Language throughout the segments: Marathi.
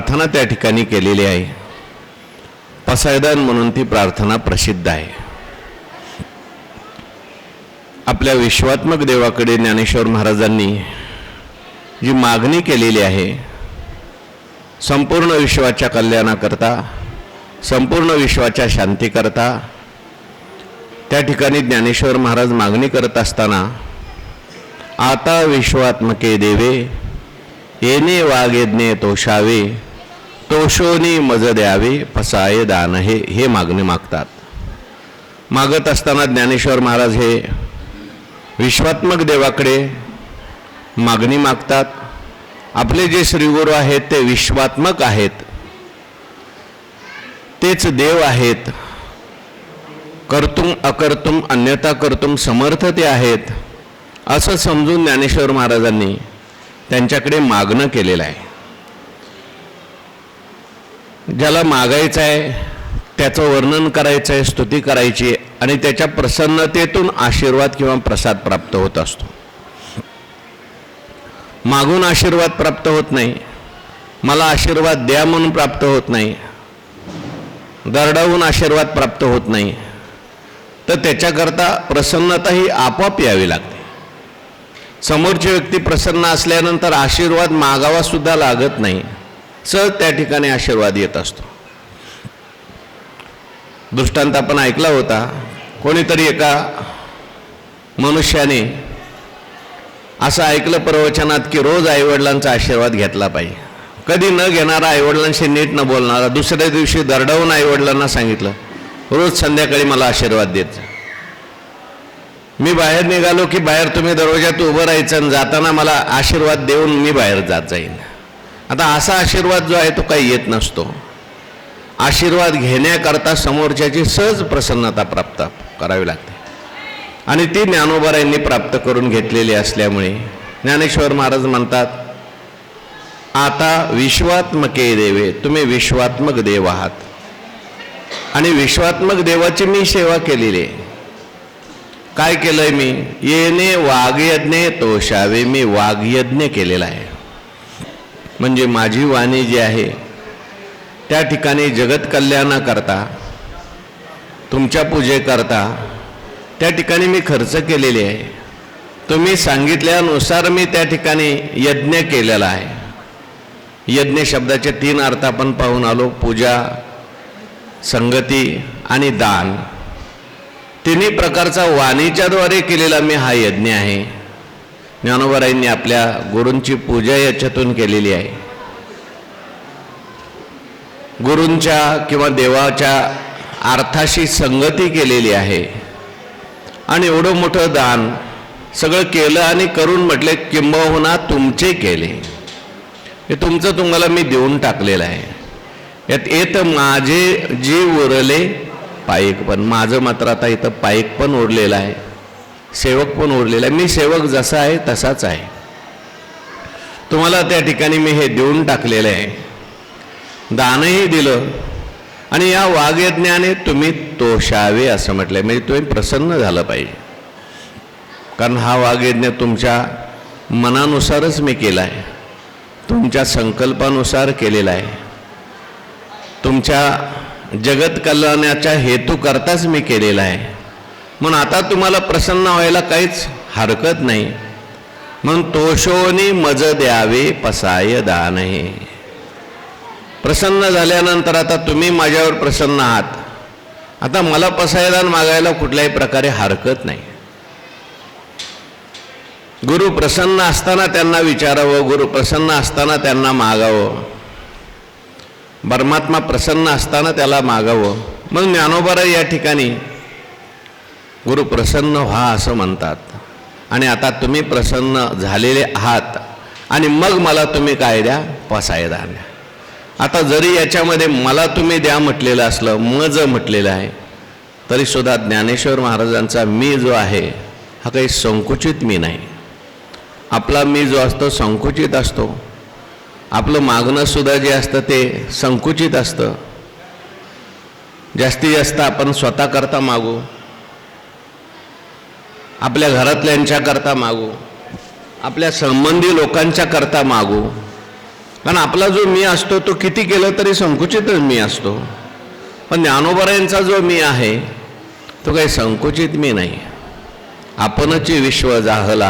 प्रार्थना त्या ठिकाणी केलेली आहे. पसायदान म्हणून ती प्रार्थना प्रसिद्ध आहे. आपल्या विश्वात्मक देवाकडे ज्ञानेश्वर महाराजांनी जी मागणी केलेली आहे, संपूर्ण विश्वाच्या कल्याणाकरता, संपूर्ण विश्वाच्या शांतीकरता, त्या ठिकाणी ज्ञानेश्वर महाराज मागणी करत असताना, आता विश्वात्मके देवे येणे वागयज्ञे तोषावे, तोषोनी मज द्यावे पसाय दान हे मागणी मागतात. मागत असताना ज्ञानेश्वर महाराज हे विश्वात्मक देवाकडे मागणी मागतात. आपले जे श्रीगुरू आहेत ते विश्वात्मक आहेत, तेच देव आहेत, कर्तुम अकर्तुम अन्यथा कर्तुम समर्थ ते आहेत, असं समजून ज्ञानेश्वर महाराजांनी त्यांच्याकडे मागणं केलेलं आहे. ज्याला मागायचं आहे त्याचं वर्णन करायचं आहे, स्तुती करायची आणि त्याच्या प्रसन्नतेतून आशीर्वाद किंवा प्रसाद प्राप्त होत असतो. मागून आशीर्वाद प्राप्त होत नाही, मला आशीर्वाद द्या म्हणून प्राप्त होत नाही, दरडावून आशीर्वाद प्राप्त होत नाही. तर त्याच्याकरता प्रसन्नता ही आपोआप यावी लागते. समोरची व्यक्ती प्रसन्न असल्यानंतर आशीर्वाद मागावा सुद्धा लागत नाही, सहज त्या ठिकाणी आशीर्वाद येत असतो. दृष्टांत आपण ऐकला होता. कोणीतरी एका मनुष्याने असं ऐकलं प्रवचनात की रोज आईवडिलांचा आशीर्वाद घेतला पाहिजे. कधी न घेणारा, आईवडिलांशी नीट न बोलणारा, दुसऱ्या दिवशी दरडावून आईवडिलांना सांगितलं रोज संध्याकाळी मला आशीर्वाद देत. मी बाहेर निघालो की बाहेर तुम्ही दरवाजात उभं राहायचं आणि जाताना मला आशीर्वाद देऊन मी बाहेर जात जाईन. आता असा आशीर्वाद जो आहे तो काही येत नसतो. आशीर्वाद घेण्याकरता समोरच्याची सहज प्रसन्नता प्राप्त करावी लागते आणि ती ज्ञानोबारायांनी प्राप्त करून घेतलेली असल्यामुळे ज्ञानेश्वर महाराज म्हणतात, आता विश्वात्मके देवे, तुम्ही विश्वात्मक देव आहात आणि विश्वात्मक देवाची मी सेवा केलेली आहे. काय केलंय मी? येणे वागयज्ञे तोषावे, मी वागयज्ञ केलेला आहे. म्हणजे माझी वाणी जी आहे त्या ठिकाणी जगत कल्याणाकरता, तुमच्या पूजेकरता त्या ठिकाणी मी खर्च केलेले आहे. तुम्ही सांगितल्यानुसार मी त्या ठिकाणी यज्ञ केलेला आहे. यज्ञ शब्दाचे 3 अर्थ आपण पाहून आलो. पूजा, संगती आणि दान. तिन्ही प्रकारचा वाणीच्याद्वारे केलेला मी हा यज्ञ आहे. ज्ञानोबारायांनी आपल्या गुरूंची पूजा याच्यातून केलेली आहे. गुरूंच्या किंवा देवाच्या अर्थाशी संगती केलेली आहे आणि एवढं मोठं दान सगळं केलं आणि करून म्हटले किंबहुना तुमचे केले. हे तुमचं तुम्हाला मी देऊन टाकलेलं आहे. यात येत माझे जे उरले पाईक पण, माझं मात्र आता इथं पाईक पण उरलेलं आहे, सेवक पण उरलेला आहे. मी सेवक जसा आहे तसाच आहे. तुम्हाला त्या ठिकाणी मी हे देऊन टाकलेलं आहे. दानही दिलं आणि या वागयज्ञाने तुम्ही तोषावे असं म्हटलंय. म्हणजे तुम्ही प्रसन्न झालं पाहिजे, कारण हा वागयज्ञ तुमच्या मनानुसारच मी केला आहे, तुमच्या संकल्पानुसार केलेला आहे, तुमच्या जगत कल्याणाच्या हेतू करताच मी केलेला आहे. म्हणून आता तुम्हाला प्रसन्न व्हायला काहीच हरकत नाही. म्हणून तोषोनी मज द्यावे पसाय दान हे. प्रसन्न झाल्यानंतर आता तुम्ही माझ्यावर प्रसन्न आहात, आता मला पसायदान मागायला कुठल्याही प्रकारे हरकत नाही. गुरु प्रसन्न असताना त्यांना विचारावं, गुरु प्रसन्न असताना त्यांना मागावं, परमात्मा प्रसन्न असताना त्याला मागावं. मग ज्ञानोबाराय या ठिकाणी गुरु प्रसन्न व्हा असं म्हणतात. आणि आता तुम्ही प्रसन्न झालेले आहात आणि मग मला तुम्ही काय द्या? पसायदान द्या. आता जरी याच्यामध्ये मला तुम्ही द्या म्हटलेलं असलं, मज म्हटलेलं आहे, तरीसुद्धा ज्ञानेश्वर महाराजांचा मी जो आहे हा काही संकुचित मी नाही. आपला मी जो असतो संकुचित असतो. आपलं मागणंसुद्धा जे असतं ते संकुचित असतं. जास्तीत जास्त आपण स्वतःकरता मागू, आपल्या घरातल्यांच्या करता मागू, आपल्या संबंधी लोकांच्या करता मागू. कारण आपला जो मी असतो तो किती केलं तरी संकुचितच मी असतो, पण ज्ञानोबरायांचा जो मी आहे तो काही संकुचित मी नाही. आपणची विश्व जाहला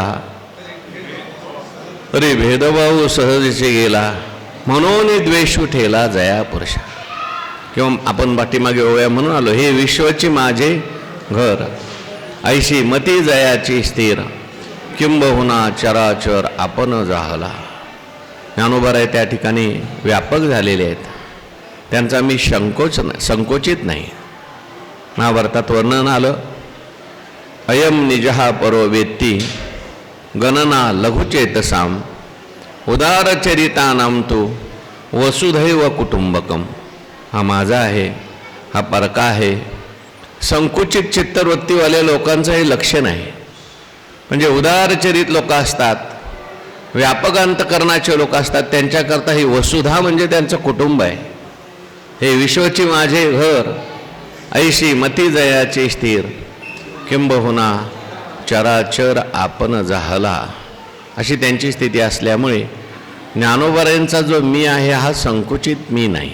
तरी भेदभाव सहजचे गेला, म्हणून द्वेषू ठेला जया पुरुषा. किंवा आपण पाठीमागे ओव्या म्हणून आलो, हे विश्वची माझे घर, ऐशी मती जयाची स्थिर, किंबहुना चराचर आपण जाहला. ज्ञानोबराय त्या ठिकाणी व्यापक झालेले आहेत, त्यांचा मी संकोचित नाही. महाभारतात वर्णन आलं, अयम निजहा परो वेत्ती गणना लघुचेतसाम उदारचरितानाम तू वसुधैव कुटुंबकम. हा माझा आहे, हा परका आहे. संकुचित चित्तवृत्तीवाल्या लोकांचं हे लक्षण आहे. म्हणजे उदारचरित लोक असतात, व्यापक अंतकरणाचे लोक असतात, त्यांच्याकरता ही वसुधा म्हणजे त्यांचं कुटुंब आहे. हे विश्वची माझे घर, ऐशी मती जयाची स्थिर, किंबहुना चराचर आपण जाहला. अशी त्यांची स्थिती असल्यामुळे ज्ञानोबरायांचा जो मी आहे हा संकुचित मी नाही.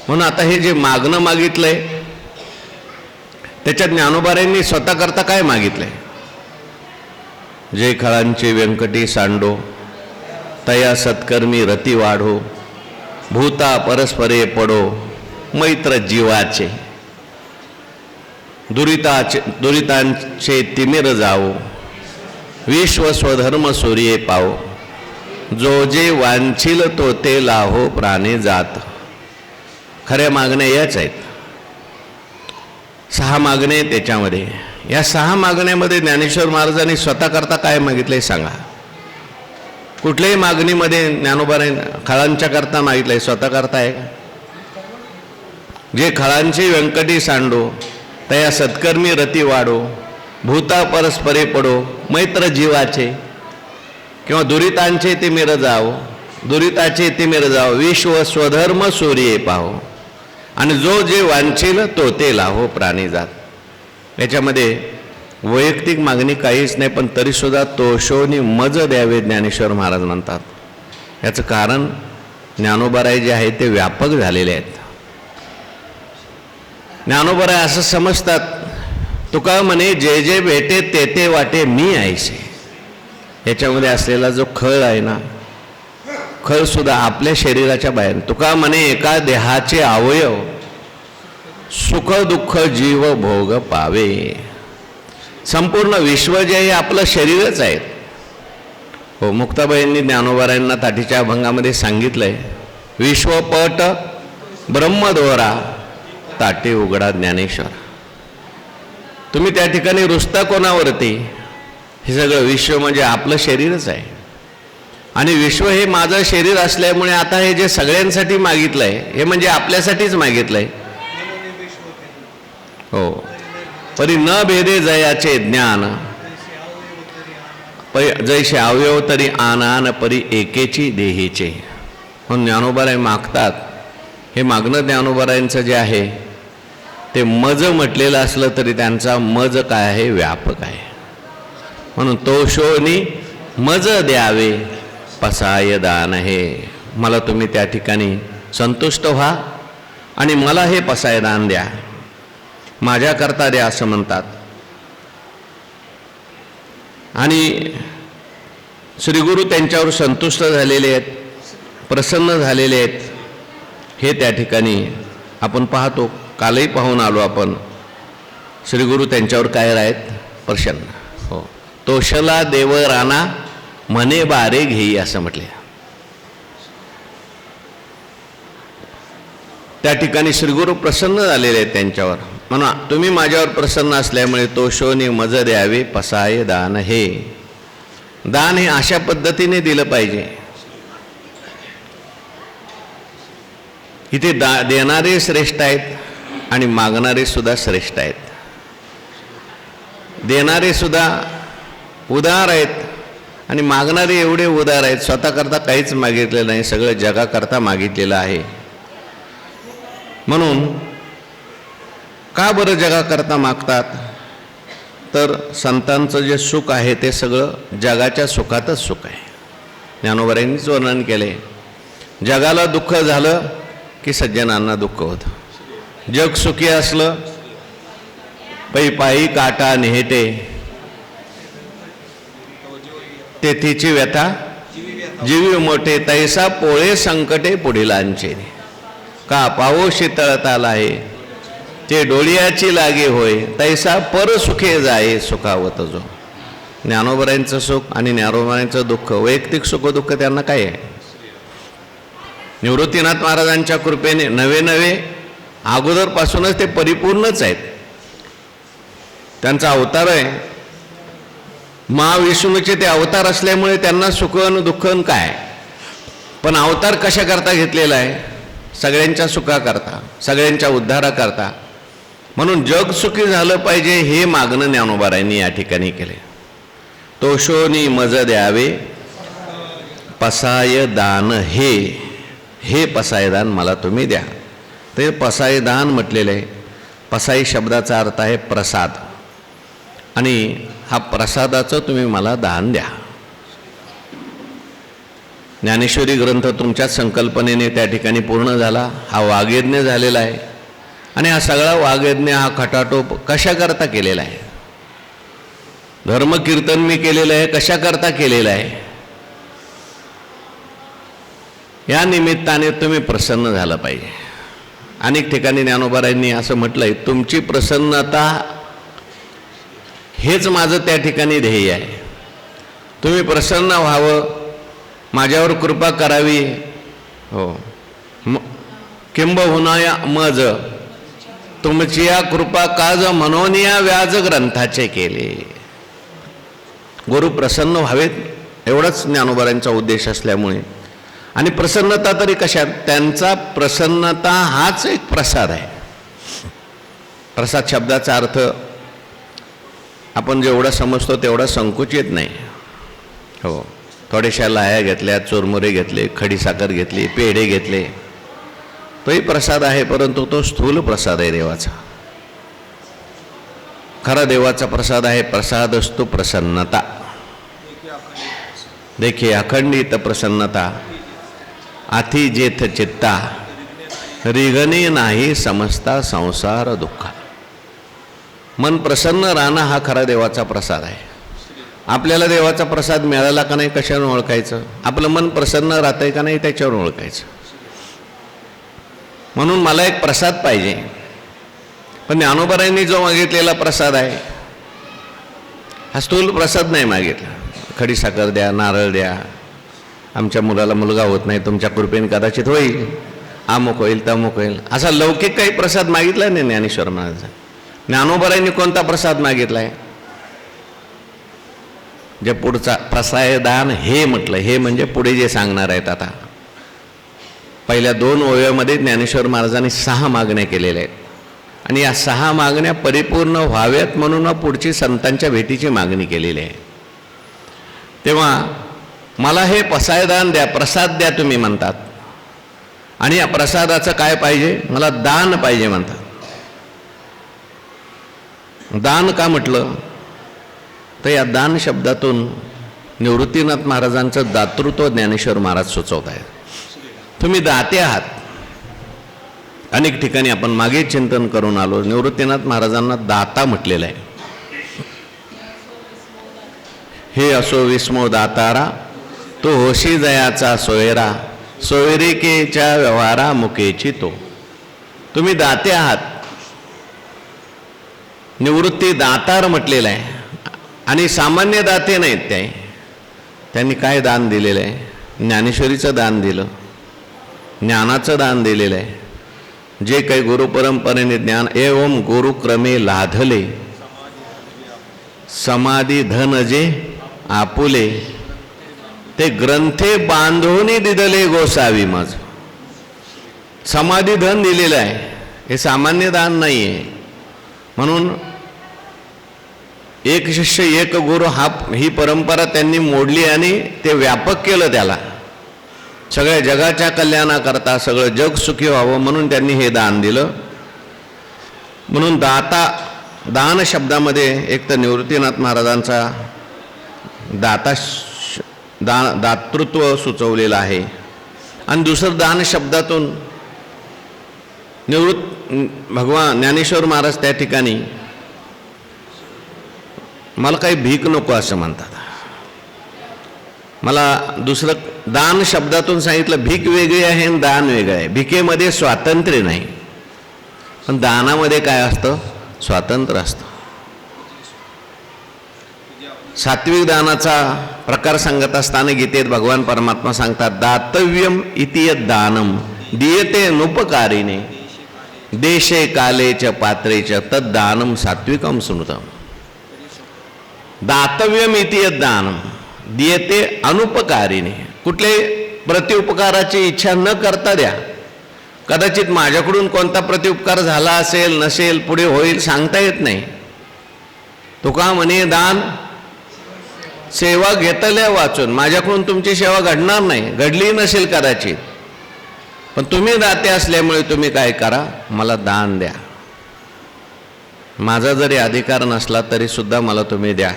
म्हणून आता हे जे मागणं मागितलंय त्याच्यात ज्ञानोबरायांनी स्वतःकरता काय मागितलंय? जे खळांचे व्यंकटी सांडो, तया सत्कर्मी रती वाढो, भूता परस्परे पडो, मैत्र जीवाचे, दुरितांचे तिमिर जावो, विश्व स्वधर्म सूर्ये पावो, जो जे वांछिल तो ते लाहो प्राणे जात. खऱ्या मागण्या याच आहेत. 6 मागणे त्याच्यामध्ये. या 6 मागण्यामध्ये ज्ञानेश्वर महाराजांनी स्वतःकरता काय मागितलंय सांगा? कुठल्याही मागणीमध्ये ज्ञानोबाने खळांच्या करता मागितलंय, स्वतःकरता आहे का? जे खळांचे व्यंकटी सांडो, तया सत्कर्मी रती वाढो, भूता परस्परे पडो, मैत्र जीवाचे, किंवा दुरितांचे तिमिर जावो, दुरिताचे तिमिर जावो, विश्व स्वधर्म सूर्ये पाहो, आणि जो जे वांछील तो ते लाहो प्राणी जात. याच्यामध्ये वैयक्तिक मागणी काहीच नाही, पण तरीसुद्धा तोषोनी मज द्यावे ज्ञानेश्वर महाराज म्हणतात. याचं कारण ज्ञानोबराय जे आहे ते व्यापक झालेले आहेत. ज्ञानोबराय असं समजतात, तुका म्हणे जे जे भेटे ते ते वाटे मी ऐसे. याच्यामध्ये असलेला जो खळ आहे ना, खळ सुद्धा आपल्या शरीराच्या बाहेर. तुका म्हणे एका देहाचे अवयव सुख दुःख जीव भोग पावे. संपूर्ण विश्व जे आहे आपलं शरीरच आहे. हो, मुक्ताबाईंनी ज्ञानोबरायांना ताटीच्या अभंगामध्ये सांगितलंय, विश्वपट ब्रह्मदोरा ताटे उघडा ज्ञानेश्वर. तुम्ही त्या ठिकाणी रुसता कोणावरती? हे सगळं विश्व म्हणजे आपलं शरीरच आहे. आणि विश्व हे माझं शरीर असल्यामुळे आता हे जे सगळ्यांसाठी मागितलंय हे म्हणजे आपल्यासाठीच मागितलंय. हो, परी न भेदे जयाचे ज्ञान, जैसे अवयव तरी आन परी एकेची देहीचे. म्हणून ज्ञानोबराय मागतात. हे मागणं ज्ञानोबरायांचं जे आहे ते मज म्हटलेलं असलं तरी त्यांचा मज काय आहे? व्यापक आहे. म्हणून तोषोनी मज द्यावे पसाय दान. हे मला तुम्ही त्या ठिकाणी संतुष्ट व्हा आणि मला हे पसाय दान द्या, माझ्याकरता द्या असं म्हणतात. आणि श्रीगुरु त्यांच्यावर संतुष्ट झालेले आहेत, प्रसन्न झालेले आहेत. हे त्या ठिकाणी आपण पाहतो. कालही पाहून आलो आपण, श्रीगुरु त्यांच्यावर काय आहेत? प्रसन्न. हो, तोषला देव राणा म्हणे बारे घेई असं म्हटले. त्या ठिकाणी श्रीगुरु प्रसन्न झालेले आहेत त्यांच्यावर. म्हणून तुम्ही माझ्यावर प्रसन्न असल्यामुळे तोषोनी मज द्यावे पसाय दान. हे दान हे अशा पद्धतीने दिलं पाहिजे. इथे देणारे श्रेष्ठ आहेत आणि मागणारे सुद्धा श्रेष्ठ आहेत. देणारे सुद्धा उदार आहेत आणि मागणारे एवढे उदार आहेत, स्वतःकरता काहीच मागितलेलं नाही, सगळं जगाकरता मागितलेलं आहे. म्हणून का बरं जगाकरता मागतात? तर संतांचं जे सुख आहे ते सगळं जगाच्या सुखातच सुख आहे. ज्ञानोबरायांनीच वर्णन केले, जगाला दुःख झालं की सज्जनांना दुःख होतं. जग सुखी असलं पै पायी काटा नेहते, तेथीची व्यथा जीवी मोठे, तैसा पोळे संकटे पुढीलांचे. का पावोशी तळताल आहे ते डोळियाची लागे होय, तैसा पर सुखे जाये सुखावत जो. ज्ञानोबरायांचं सुख आणि ज्ञानोबरायांचं दुःख, वैयक्तिक सुख दुःख त्यांना काय आहे? निवृत्तीनाथ महाराजांच्या कृपेने नवे नवे अगोदरपासूनच ते परिपूर्णच आहेत. त्यांचा अवतार आहे, महाविष्णूचे ते अवतार असल्यामुळे त्यांना सुखन दुःखन काय. पण अवतार कशा करता घेतलेला आहे? सगळ्यांच्या सुखाकरता, सगळ्यांच्या उद्धाराकरता. म्हणून जग सुखी झालं पाहिजे हे मागणं ज्ञानोबारायांनी या ठिकाणी केले. तोषोनी मज द्यावे पसाय दान, हे पसाय दान मला तुम्ही द्या. ते पसाय दान म्हटलेलं आहे. पसाई शब्दाचा अर्थ आहे प्रसाद, आणि हा प्रसादाचं तुम्ही मला दान द्या. ज्ञानेश्वरी ग्रंथ तुमच्याच संकल्पनेने त्या ठिकाणी पूर्ण झाला. हा वाग्यज्ञ झालेला आहे, आणि हा सगळा वाग्यज्ञ हा खटाटोप कशाकरता केलेला आहे? धर्मकीर्तन मी केलेलं आहे, कशाकरता केलेलं आहे? या निमित्ताने तुम्ही प्रसन्न झालं पाहिजे. अनेक ठिकाणी ज्ञानोबारायांनी असं म्हटलंय, तुमची प्रसन्नता हेच माझं त्या ठिकाणी ध्येय आहे. तुम्ही प्रसन्न व्हावं, माझ्यावर कृपा करावी. हो, किंबहुना मज तुमची या कृपा काज म्हणून या व्याज ग्रंथाचे केले. गुरु प्रसन्न व्हावेत एवढाच ज्ञानोबारांचा उद्देश असल्यामुळे. आणि प्रसन्नता तरी कशात? त्यांचा प्रसन्नता हाच एक प्रसाद आहे. प्रसाद शब्दाचा अर्थ आपण जेवढा समजतो तेवढा संकुचित नाही. हो, थोड्याशा लाया घेतल्या, चुरमुरे घेतले, खडीसाखर घेतली, पेढे घेतले, तोही प्रसाद आहे. परंतु तो स्थूल प्रसाद आहे देवाचा. खरा देवाचा प्रसाद आहे प्रसादस्तु प्रसन्नता. देखिए अखंडित प्रसन्नता आथी जेथ चित्ता, रिगणे नाही समजता संसार दुःखा. मन प्रसन्न राहणं हा खरा देवाचा प्रसाद आहे. आपल्याला देवाचा प्रसाद मिळाला का नाही कशावरून ओळखायचं? आपलं मन प्रसन्न राहतंय का नाही त्याच्यावरून ओळखायचं. म्हणून मला एक प्रसाद पाहिजे. पण ज्ञानोबारायांनी जो मागितलेला प्रसाद आहे हा स्थूल प्रसाद नाही मागितला. खडीसाखर द्या, नारळ द्या, आमच्या मुलाला मुलगा होत नाही, तुमच्या कृपेने कदाचित होईल, अमुक होईल तमुक होईल, असा लौकिक काही प्रसाद मागितला नाही ज्ञानेश्वर महाराज. ज्ञानोबारायांनी कोणता प्रसाद मागितलाय? जे पुढचा प्रसायदान हे म्हटलं, हे म्हणजे पुढे जे सांगणार आहेत. आता पहिल्या 2 ओव्यामध्ये ज्ञानेश्वर महाराजांनी 6 मागण्या केलेल्या आहेत, आणि या 6 मागण्या परिपूर्ण व्हाव्यात म्हणून पुढची संतांच्या भेटीची मागणी केलेली आहे. तेव्हा मला हे पसायदान द्या, प्रसाद द्या तुम्ही म्हणतात, आणि या प्रसादाचं काय पाहिजे? मला दान पाहिजे म्हणतात. दान का म्हटलं तर या दान शब्दातून निवृत्तीनाथ महाराजांचं दातृत्व ज्ञानेश्वर महाराज सुचवत आहेत. तुम्ही दाते आहात. अनेक ठिकाणी आपण मागे चिंतन करून आलो, निवृत्तीनाथ महाराजांना दाता म्हटलेलं आहे. हे असो विस्मो दातारा, तो होशी जयाचा सोयरा, सोयरिकेच्या व्यवहारा मुकेची तो. तुम्ही दाते आहात. निवृत्ती दातार म्हटलेलं आहे, आणि सामान्य दाते नाहीत. त्यांनी काय दान दिलेलं आहे? ज्ञानेश्वरीचं दान दिलं, ज्ञानाचं दान दिलेलं आहे. जे काही गुरुपरंपरेने ज्ञान एवं गुरुक्रमे लाधले, समाधी धन जे आपुले, ते ग्रंथे बांधून दिदले गोसावी मज. समाधी धन दिलेलं आहे, हे सामान्य दान नाही आहे. म्हणून एक शिष्य एक गुरु ही परंपरा त्यांनी मोडली, आणि ते व्यापक केलं. त्याला सगळ्या जगाच्या कल्याणाकरता, सगळं जग सुखी व्हावं म्हणून त्यांनी हे दान दिलं. म्हणून दान शब्दामध्ये एक तर निवृत्तीनाथ महाराजांचा दातृत्व सुचवलेलं आहे, आणि दुसरं दान शब्दातून निवृत्त भगवान ज्ञानेश्वर महाराज त्या ठिकाणी मला काही भीक नको असं म्हणतात. मला दुसरं दान शब्दातून सांगितलं, भीक वेगळी आहे आणि दान वेगळं आहे. भिकेमध्ये स्वातंत्र्य नाही, पण दानामध्ये काय असतं? स्वातंत्र्य असतं. सात्विक दानाचा प्रकार सांगत असताना गीतेत भगवान परमात्मा सांगतात, दातव्यम इति यत् दानम दीयते नुपकारिणे देशे काले च पात्रे च तद् दानम सात्विकम सुनृतम. दातव्यम इति यत् दानम दीयते अनुपकारिणे. कुठले प्रतिउपकाराची इच्छा न करता द्या. कदाचित माझ्याकडून कोणता प्रतिउपकार झाला असेल नसेल, पुढे होईल सांगता येत नाही. तुका म्हणे दान सेवा घेतल्या वाचून, माझ्याकडून तुमची सेवा घडणार नाही, घडली नसेल कदाचित, पण तुम्ही दाते असल्यामुळे तुम्ही काय करा, मला दान द्या. माझा जरी अधिकार नसला तरी सुद्धा मला तुम्ही द्या.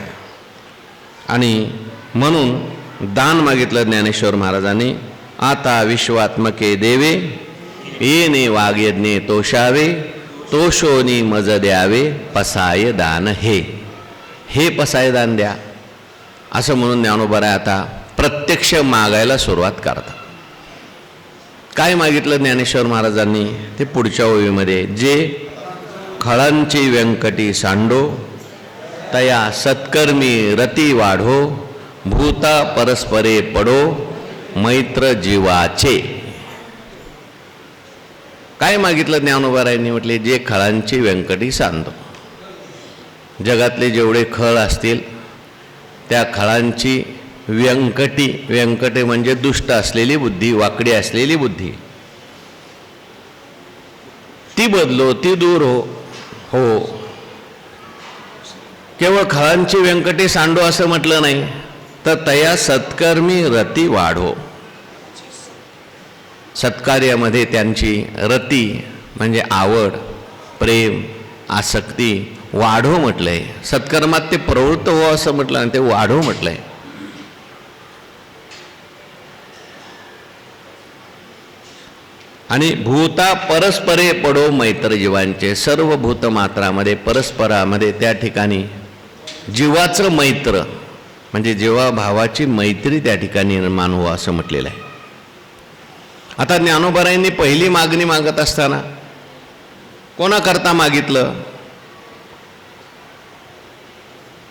आणि म्हणून दान मागितलं ज्ञानेश्वर महाराजांनी. आता विश्वात्मके देवे येणे वाग्यज्ञे तोषावे तोषोनी मज द्यावे पसाय दान हे पसाय दान द्या असं म्हणून ज्ञानोबा आता प्रत्यक्ष मागायला सुरुवात करतात. काय मागितलं ज्ञानेश्वर महाराजांनी ते पुढच्या ओळीमध्ये, जे खळांची व्यंकटी सांडो तया सत्कर्मी रती वाढो भूता परस्परे पडो मैत्र जीवाचे. काय मागितलं ज्ञानोबारायांनी? म्हटले, जे खळांची व्यंकटी सांडो. जगातले जेवढे खळ असतील त्या खळांची व्यंकटी, व्यंकटे म्हणजे दुष्ट असलेली बुद्धी, वाकडी असलेली बुद्धी, ती बदलो, ती दूर हो. केवळ खळांची व्यंकटी सांडो असं म्हटलं नाही, तर तया सत्कर्मी रती वाढो. सत्कार्यामध्ये त्यांची रती म्हणजे आवड, प्रेम, आसक्ती वाढो म्हटलंय. सत्कर्मात ते प्रवृत्त हो असं म्हटलं आणि ते वाढो म्हटलंय. आणि भूता परस्परे पडो मैत्र जीवांचे. सर्व भूतमात्रामध्ये परस्परामध्ये त्या ठिकाणी जीवाचं मैत्र म्हणजे जीवाभावाची मैत्री त्या ठिकाणी निर्माण हो असं म्हटलेलं आहे. आता ज्ञानोबारायांनी पहिली मागणी मागत असताना कोणाकरता मागितलं?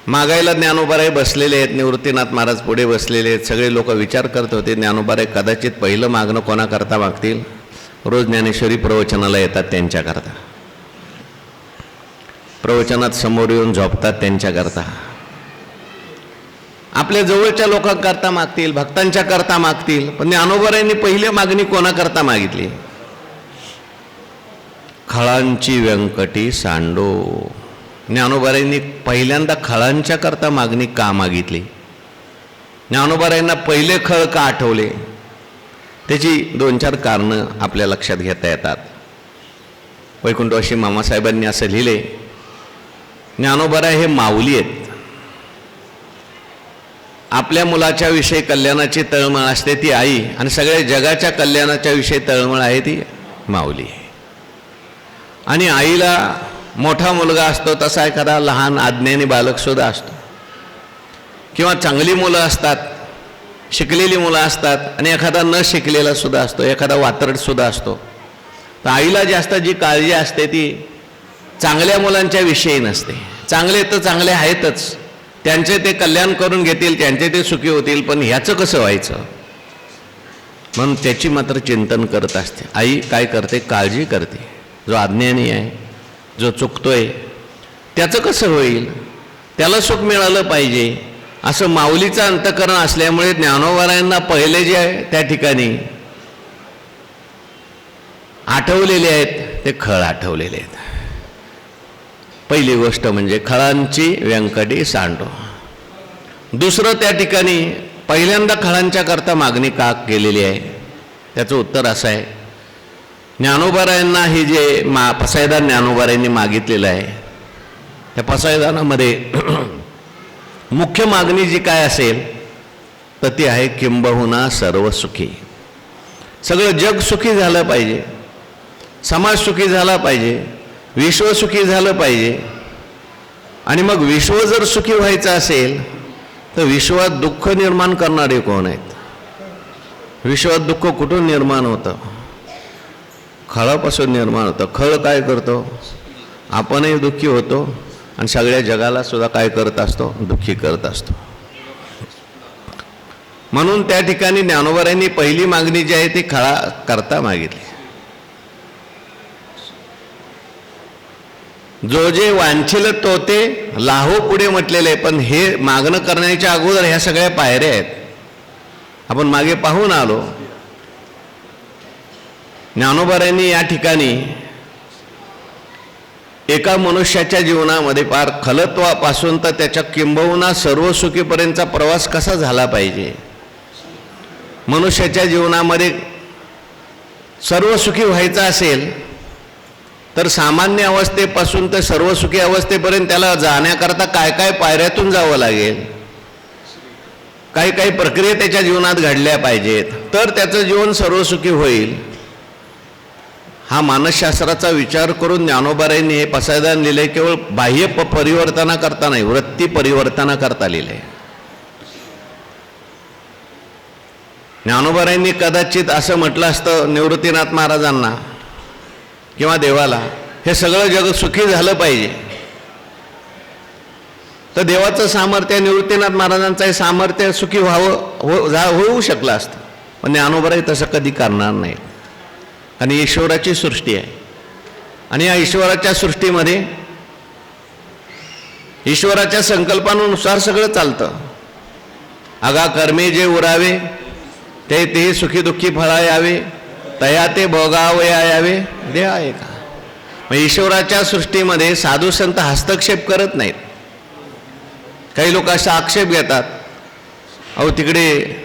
मागायला ज्ञानोबाराय बसलेले आहेत, निवृत्तीनाथ महाराज पुढे बसलेले आहेत. सगळे लोक विचार करत होते ज्ञानोबाराय कदाचित पहिलं मागणं कोणाकरता मागतील? रोज ज्ञानेश्वरी प्रवचनाला येतात त्यांच्याकरता, प्रवचनात समोर येऊन झोपतात त्यांच्याकरता, आपल्या जवळच्या लोकांकरता मागतील, भक्तांच्या करता मागतील. पण ज्ञानोबारायांनी पहिली मागणी कोणाकरता मागितली? खळांची व्यंकटी सांडो. ज्ञानोबारायांनी पहिल्यांदा खळांच्या करता मागणी का मागितली? ज्ञानोबारायांना पहिले खळ का आठवले? त्याची 2-4 कारणं आपल्या लक्षात घेता येतात. वैकुंठवासी मामासाहेबांनी असं लिहिले, ज्ञानोबाराय हे माऊली आहेत. आपल्या मुलाच्या विषयी कल्याणाची तळमळ असते ती आई, आणि सगळ्या जगाच्या कल्याणाच्या विषयी तळमळ आहे ती माऊली. आणि आईला मोठा मुलगा असतो तसा एखादा लहान अज्ञानी बालकसुद्धा असतो, किंवा चांगली मुलं असतात, शिकलेली मुलं असतात, आणि एखादा न शिकलेला सुद्धा असतो, एखादा वात्रटसुद्धा असतो. तर आईला जास्त जी काळजी असते ती चांगल्या मुलांच्या विषयी नसते. चांगले तर चांगले आहेतच, त्यांचे ते कल्याण करून घेतील, त्यांचे ते सुखी होतील, पण ह्याचं कसं व्हायचं म्हणून त्याची मात्र चिंतन करत असते. आई काय करते? काळजी करते. जो अज्ञानी आहे, जो चुकतोय, त्याचं कसं होईल, त्याला सुख मिळालं पाहिजे असं माऊलीचं अंतःकरण असल्यामुळे ज्ञानोबारायांना पहिले जे आहे त्या ठिकाणी आठवलेले आहेत ते खळ आठवलेले आहेत. पहिली गोष्ट म्हणजे खळांची व्यंकटी सांडो. दुसरं, त्या ठिकाणी पहिल्यांदा खळांच्या करता मागणी का केलेली आहे? त्याचं उत्तर असं आहे, ज्ञानोबारायांना ही जे पसायदान ज्ञानोबारायांनी मागितलेलं आहे, त्या पसायदानामध्ये मुख्य मागणी जी काय असेल तर ती आहे किंबहुना सर्व सुखी. सगळं जग सुखी झालं पाहिजे, समाज सुखी झाला पाहिजे, विश्व सुखी झालं पाहिजे. आणि मग विश्व जर सुखी व्हायचं असेल तर विश्वात दुःख निर्माण करणारे कोण आहेत? विश्वात दुःख कुठून निर्माण होतं? खळापासून निर्माण होतं. खळ काय करतो? आपणही दुःखी होतो आणि सगळ्या जगाला सुद्धा काय करत असतो? दुःखी करत असतो. म्हणून त्या ठिकाणी ज्ञानोबारायांनी पहिली मागणी जी आहे ती खळा करता मागितली. जो जे वांछिल तो ते लाहो पुढे म्हटलेले आहे. पण हे मागणं करण्याच्या अगोदर ह्या सगळ्या पायऱ्या आहेत. आपण मागे पाहून आलो. ज्ञानोबारायांनी या ठिकाणी एका मनुष्याच्या जीवनामध्ये पार खलत्वापासून तर त्याच्या किंबहुना सर्व सुखीपर्यंतचा प्रवास कसा झाला पाहिजे, मनुष्याच्या जीवनामध्ये सर्व सुखी व्हायचं असेल तर सामान्य अवस्थेपासून तर सर्व सुखी अवस्थेपर्यंत त्याला जाण्याकरता काय काय पायऱ्यातून जावं लागेल, काही काही प्रक्रिया त्याच्या जीवनात घडल्या पाहिजेत, तर त्याचं जीवन सर्वसुखी होईल. हा मानसशास्त्राचा विचार करून ज्ञानोबारायांनी हे पसायदान लिहिले. केवळ बाह्य परिवर्तनाकरता नाही, वृत्ती परिवर्तनाकरता लिहिले. ज्ञानोबारायांनी कदाचित असं म्हटलं असतं निवृत्तीनाथ महाराजांना किंवा देवाला, हे सगळं जग सुखी झालं पाहिजे, तर देवाचं सामर्थ्य, निवृत्तीनाथ महाराजांचं सामर्थ्य सुखी होऊ शकलं असतं. पण ज्ञानोबाराय तसं कधी करणार नाही. आणि ईश्वराची सृष्टी आहे आणि या ईश्वराच्या सृष्टीमध्ये ईश्वराच्या संकल्पानुसार सगळं चालतं. अगा कर्मे जे उरावे ते ते सुखी दुःखी फळा यावे, तया ते भोगावया यावे दे आहे का. मग ईश्वराच्या सृष्टीमध्ये साधू संत हस्तक्षेप करत नाहीत. काही लोक असा आक्षेप घेतात, अहो तिकडे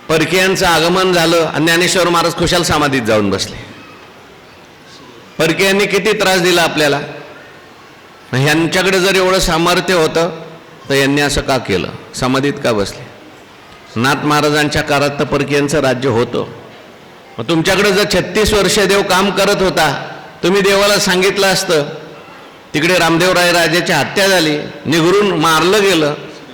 परकीयांचं आगमन झालं आणि ज्ञानेश्वर महाराज खुशाल समाधीत जाऊन बसले. परकीयांनी किती त्रास दिला आपल्याला. ह्यांच्याकडे जर एवढं सामर्थ्य होतं तर यांनी असं का केलं, समाधीत का बसले. नाथ महाराजांच्या काळात तर परकीयांचं राज्य होतं. मग तुमच्याकडे जर 36 वर्ष देव काम करत होता, तुम्ही देवाला सांगितलं असतं, तिकडे रामदेवराय राजाची हत्या झाली, निगरून मारलं गेलं,